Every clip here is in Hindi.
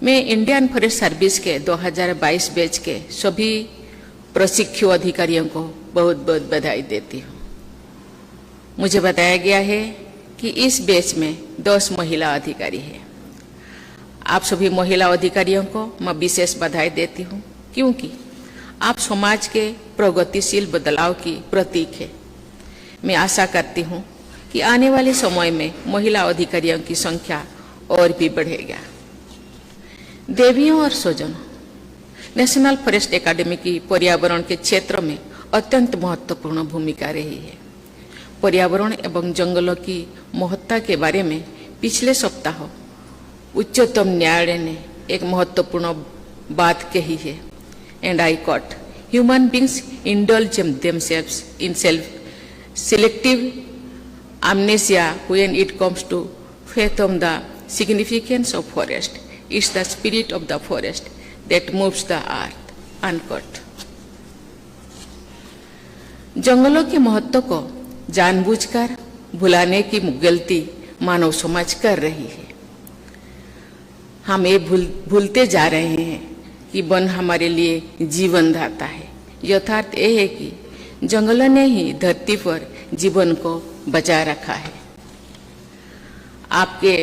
मैं इंडियन फॉरेस्ट सर्विस के 2022 बैच के सभी प्रशिक्षु अधिकारियों को बहुत बहुत बधाई देती हूँ। मुझे बताया गया है कि इस बैच में 10 महिला अधिकारी हैं। आप सभी महिला अधिकारियों को मैं विशेष बधाई देती हूँ, क्योंकि आप समाज के प्रगतिशील बदलाव की प्रतीक है। मैं आशा करती हूँ कि आने वाले समय में महिला अधिकारियों की संख्या और भी बढ़ेगा। देवियों और स्वजनों, नेशनल फॉरेस्ट एकेडमी की पर्यावरण के क्षेत्र में अत्यंत महत्वपूर्ण भूमिका रही है। पर्यावरण एवं जंगलों की महत्ता के बारे में पिछले सप्ताह उच्चतम न्यायालय ने एक महत्वपूर्ण बात कही है, and I quote, human beings indulge themselves in self selective amnesia when it comes to fathom the significance of forest. It's the spirit of the forest that moves the earth. Unquote. जंगलों के महत्व को जानबूझकर भुलाने की गलती मानव समाज कर रही है। हम ये भूलते जा रहे हैं कि वन हमारे लिए जीवनदाता है। यथार्थ ये है कि जंगलों ने ही धरती पर जीवन को बचाए रखा है। आपके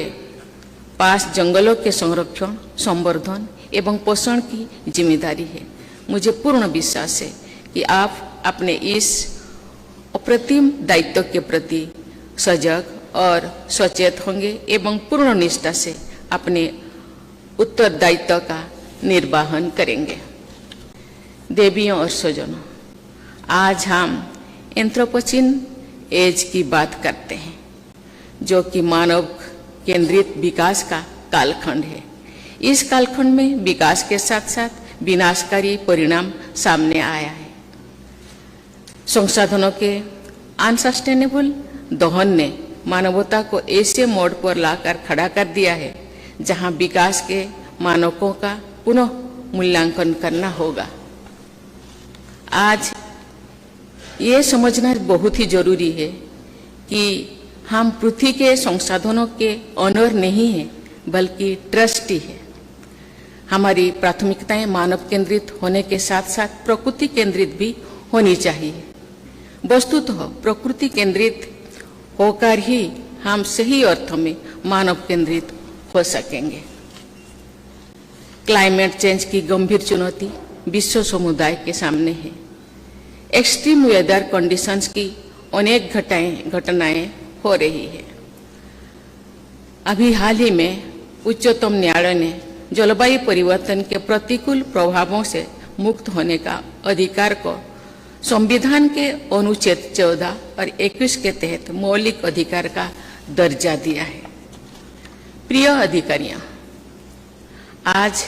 पास जंगलों के संरक्षण, संवर्धन एवं पोषण की जिम्मेदारी है। मुझे पूर्ण विश्वास है कि आप अपने इस अप्रतिम दायित्व के प्रति सजग और सचेत होंगे एवं पूर्ण निष्ठा से अपने उत्तरदायित्व का निर्वहन करेंगे। देवियों और स्वजनों, आज हम एंथ्रोपोसीन एज की बात करते हैं, जो कि मानव केंद्रित विकास का कालखंड है। इस कालखंड में विकास के साथ साथ विनाशकारी परिणाम सामने आया है। संसाधनों के अनसस्टेनेबल दोहन ने मानवता को ऐसे मोड़ पर लाकर खड़ा कर दिया है जहां विकास के मानकों का पुनः मूल्यांकन करना होगा। आज ये समझना बहुत ही जरूरी है कि हम पृथ्वी के संसाधनों के ऑनर नहीं हैं, बल्कि ट्रस्टी है। हमारी प्राथमिकताएं मानव केंद्रित होने के साथ साथ प्रकृति केंद्रित भी होनी चाहिए। वस्तुतः प्रकृति केंद्रित होकर ही हम सही अर्थों में मानव केंद्रित हो सकेंगे। क्लाइमेट चेंज की गंभीर चुनौती विश्व समुदाय के सामने है। एक्सट्रीम वेदर कंडीशंस की अनेक घटनाएं हो रही है। अभी हाल ही में उच्चतम न्यायालय ने जलवायु परिवर्तन के प्रतिकूल प्रभावों से मुक्त होने का अधिकार को संविधान के अनुच्छेद 14 और 21 के तहत मौलिक अधिकार का दर्जा दिया है। प्रिय अधिकारियों, आज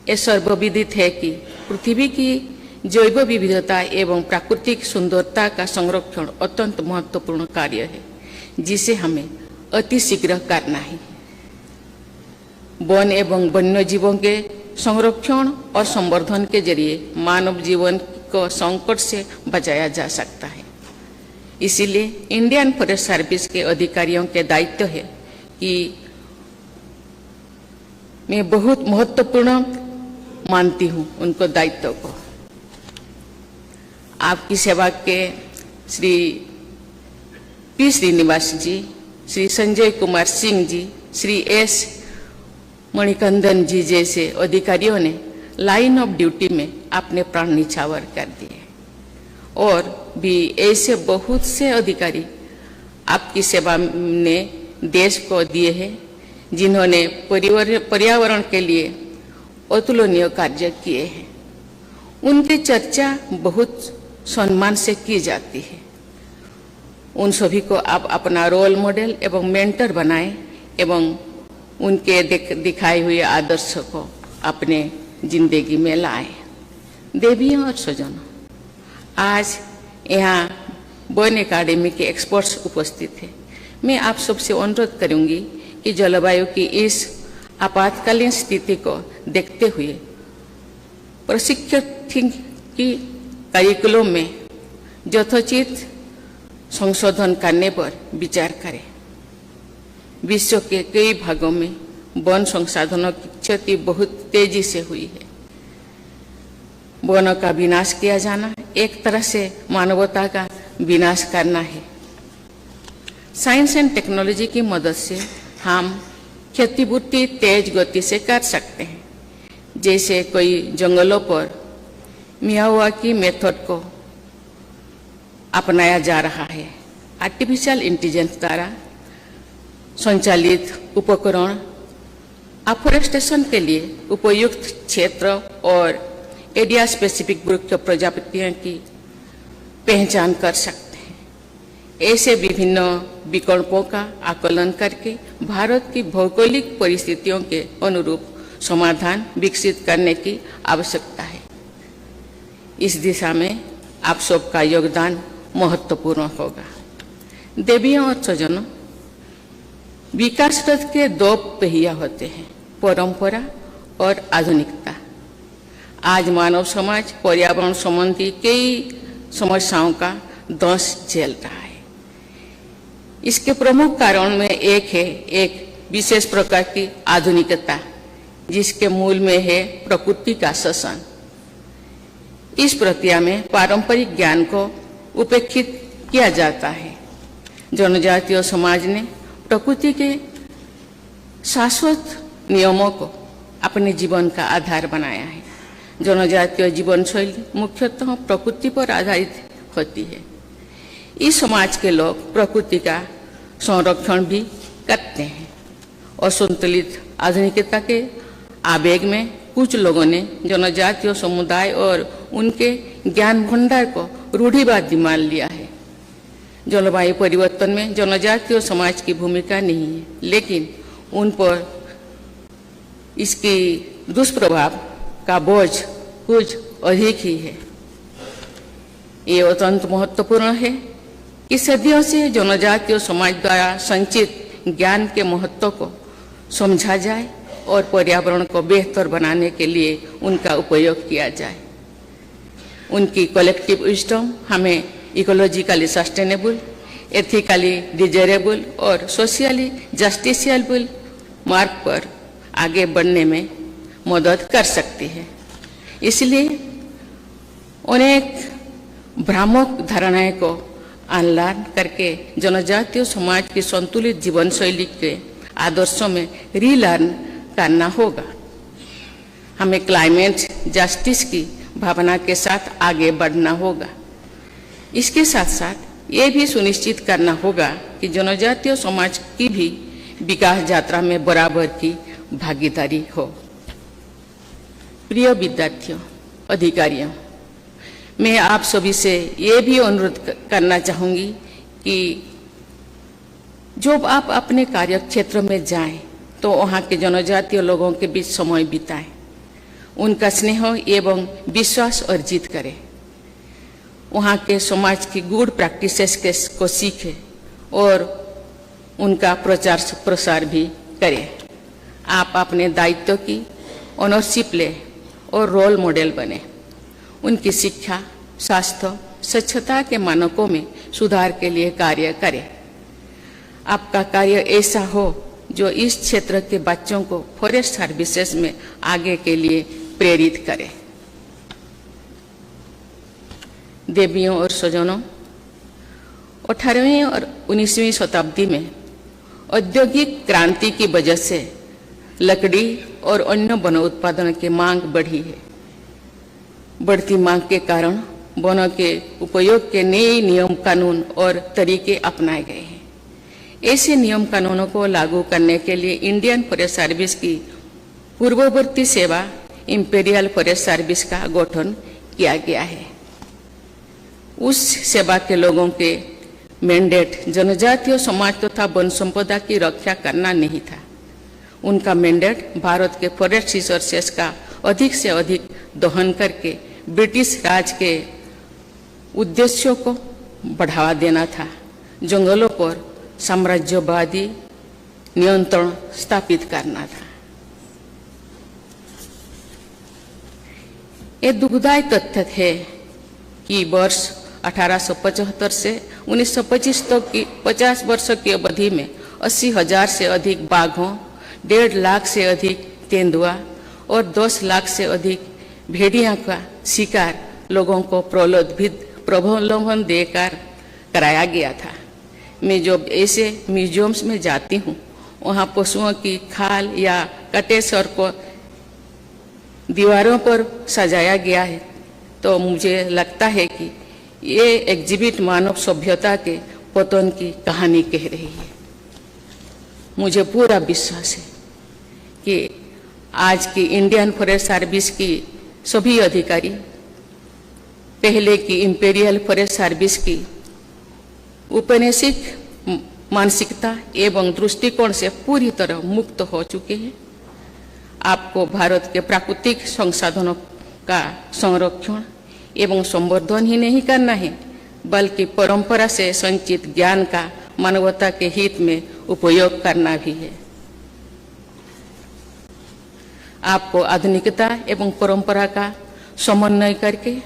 ये सर्वविदित है कि पृथ्वी की जैव विविधता एवं प्राकृतिक सुंदरता का संरक्षण अत्यंत महत्वपूर्ण कार्य है, जिसे हमें अतिशीघ्र करना है। वन एवं वन्य जीवों के संरक्षण और संवर्धन के जरिए मानव जीवन को संकट से बचाया जा सकता है। इसीलिए इंडियन फॉरेस्ट सर्विस के अधिकारियों के दायित्व है कि मैं बहुत महत्वपूर्ण मानती हूँ उनको दायित्व को। आपकी सेवा के श्री पी श्रीनिवास जी, श्री संजय कुमार सिंह जी, श्री एस मणिकंदन जी जैसे अधिकारियों ने लाइन ऑफ ड्यूटी में अपने प्राण निछावर कर दिए, और भी ऐसे बहुत से अधिकारी आपकी सेवा ने देश को दिए हैं, जिन्होंने पर्यावरण के लिए अतुलनीय कार्य किए हैं। उनकी चर्चा बहुत सम्मान से की जाती है। उन सभी को आप अपना रोल मॉडल एवं मेंटर बनाएं एवं उनके दिखाए हुए आदर्श को अपने जिंदगी में लाएं। देवियों और स्वजनों, आज यहाँ वन एकेडमी के एक्सपर्ट्स उपस्थित हैं। मैं आप सबसे अनुरोध करूंगी कि जलवायु की इस आपातकालीन स्थिति को देखते हुए प्रशिक्षण की करिकुलम में यथोचित संशोधन करने पर विचार करें। विश्व के कई भागों में वन संसाधनों की क्षति बहुत तेजी से हुई है। वनों का विनाश किया जाना एक तरह से मानवता का विनाश करना है। साइंस एंड टेक्नोलॉजी की मदद से हम क्षतिपूर्ति तेज गति से कर सकते हैं। जैसे कोई जंगलों पर मियावाकी मेथड को अपनाया जा रहा है। आर्टिफिशियल इंटेलिजेंस द्वारा संचालित उपकरण अफोरेस्टेशन के लिए उपयुक्त क्षेत्र और एरिया स्पेसिफिक वृक्ष प्रजातियों की पहचान कर सकते हैं। ऐसे विभिन्न विकल्पों का आकलन करके भारत की भौगोलिक परिस्थितियों के अनुरूप समाधान विकसित करने की आवश्यकता है। इस दिशा में आप सबका योगदान महत्वपूर्ण होगा। देवियों और स्वजनों, विकास रथ के दो पहिया होते हैं, परंपरा और आधुनिकता। आज मानव समाज पर्यावरण संबंधी कई समस्याओं का दंश झेल रहा है। इसके प्रमुख कारण में एक है एक विशेष प्रकार की आधुनिकता, जिसके मूल में है प्रकृति का शोषण। इस प्रक्रिया में पारंपरिक ज्ञान को उपेक्षित किया जाता है। जनजातीय समाज ने प्रकृति के शाश्वत नियमों को अपने जीवन का आधार बनाया है। जनजातीय जीवन शैली मुख्यतः प्रकृति पर आधारित होती है। इस समाज के लोग प्रकृति का संरक्षण भी करते हैं। असंतुलित आधुनिकता के आवेग में कुछ लोगों ने जनजातीय समुदाय और उनके ज्ञान भंडार को रूढ़िवादी मान लिया है। जलवायु परिवर्तन में जनजातीय समाज की भूमिका नहीं है, लेकिन उन पर इसकी दुष्प्रभाव का बोझ कुछ अधिक ही है। ये अत्यंत महत्वपूर्ण है कि सदियों से जनजातीय समाज द्वारा संचित ज्ञान के महत्व को समझा जाए और पर्यावरण को बेहतर बनाने के लिए उनका उपयोग किया जाए। उनकी कलेक्टिव विजडम हमें इकोलॉजिकली सस्टेनेबल, एथिकली डिजायरेबल और सोशली जस्टिसिएबल मार्ग पर आगे बढ़ने में मदद कर सकती है। इसलिए अनेक भ्रामक धारणाएं को अनलर्न करके जनजातीय समाज की संतुलित जीवन शैली के आदर्शों में रीलर्न करना होगा। हमें क्लाइमेट जस्टिस की भावना के साथ आगे बढ़ना होगा। इसके साथ साथ ये भी सुनिश्चित करना होगा कि जनजातीय समाज की भी विकास यात्रा में बराबर की भागीदारी हो। प्रिय विद्यार्थियों, अधिकारियों, मैं आप सभी से ये भी अनुरोध करना चाहूँगी कि जब आप अपने कार्य क्षेत्र में जाएं तो वहाँ के जनजातीय लोगों के बीच समय बिताएं, उनका स्नेह एवं विश्वास अर्जित करें, वहाँ के समाज की गुड प्रैक्टिसेस को सीखें और उनका प्रचार प्रसार भी करें। आप अपने दायित्व की ऑनरशिप लें और रोल मॉडल बने। उनकी शिक्षा, स्वास्थ्य, स्वच्छता के मानकों में सुधार के लिए कार्य करें। आपका कार्य ऐसा हो जो इस क्षेत्र के बच्चों को फॉरेस्ट सर्विसेज में आगे के लिए प्रेरित करे। देवियों और स्वजनों, 18वीं और 19वीं शताब्दी में औद्योगिक क्रांति की वजह से लकड़ी और अन्य वन उत्पादन की मांग बढ़ी है। बढ़ती मांग के कारण वनों के उपयोग के नए नियम कानून और तरीके अपनाए गए हैं। ऐसे नियम कानूनों को लागू करने के लिए इंडियन फॉरेस्ट सर्विस की पूर्ववर्ती सेवा इंपीरियल फॉरेस्ट सर्विस का गठन किया गया है। उस सेवा के लोगों के मैंडेट जनजातीय समाज तथा वन संपदा की रक्षा करना नहीं था। उनका मैंडेट भारत के फॉरेस्ट रिसोर्सेस का अधिक से अधिक दोहन करके ब्रिटिश राज के उद्देश्यों को बढ़ावा देना था। जंगलों पर साम्राज्यवादी नियंत्रण स्थापित करना था। ये दुखदायी तथ्य है कि वर्ष 1875 से 1925 तक की 50 वर्ष की अवधि में 80,000 से अधिक बाघों, 1.5 लाख से अधिक तेंदुआ और 10 लाख से अधिक भेड़िया का शिकार लोगों को प्रलोभन देकर कराया गया था। मैं जब ऐसे म्यूजियम्स में जाती हूँ, वहाँ पशुओं की खाल या कटे सर को दीवारों पर सजाया गया है, तो मुझे लगता है कि ये एग्जिबिट मानव सभ्यता के पतन की कहानी कह रही है। मुझे पूरा विश्वास है कि आज की इंडियन फॉरेस्ट सर्विस की सभी अधिकारी पहले की इंपीरियल फॉरेस्ट सर्विस की औपनिवेशिक मानसिकता एवं दृष्टिकोण से पूरी तरह मुक्त हो चुके हैं। आपको भारत के प्राकृतिक संसाधनों का संरक्षण एवं संवर्धन ही नहीं करना है, बल्कि परंपरा से संचित ज्ञान का मानवता के हित में उपयोग करना भी है। आपको आधुनिकता एवं परंपरा का समन्वय करके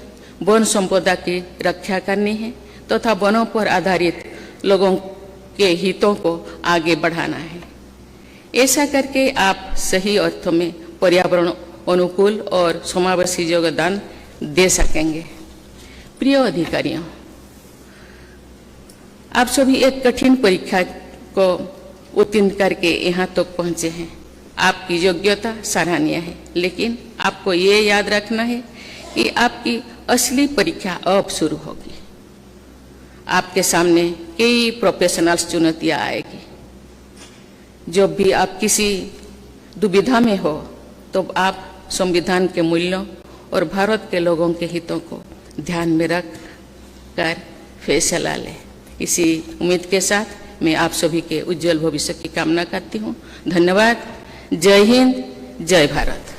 वन संपदा की रक्षा करनी है तथा वनों पर आधारित लोगों के हितों को आगे बढ़ाना है। ऐसा करके आप सही अर्थों में पर्यावरण अनुकूल और समावेशी योगदान दे सकेंगे। प्रिय अधिकारियों, आप सभी एक कठिन परीक्षा को उत्तीर्ण करके यहाँ तक तो पहुँचे हैं। आपकी योग्यता सराहनीय है, लेकिन आपको ये याद रखना है कि आपकी असली परीक्षा अब शुरू होगी। आपके सामने कई प्रोफेशनल्स चुनौतियाँ आएगी। जब भी आप किसी दुविधा में हो, तो आप संविधान के मूल्यों और भारत के लोगों के हितों को ध्यान में रख कर फैसला लें। इसी उम्मीद के साथ मैं आप सभी के उज्जवल भविष्य की कामना करती हूँ। धन्यवाद। जय हिंद, जय भारत।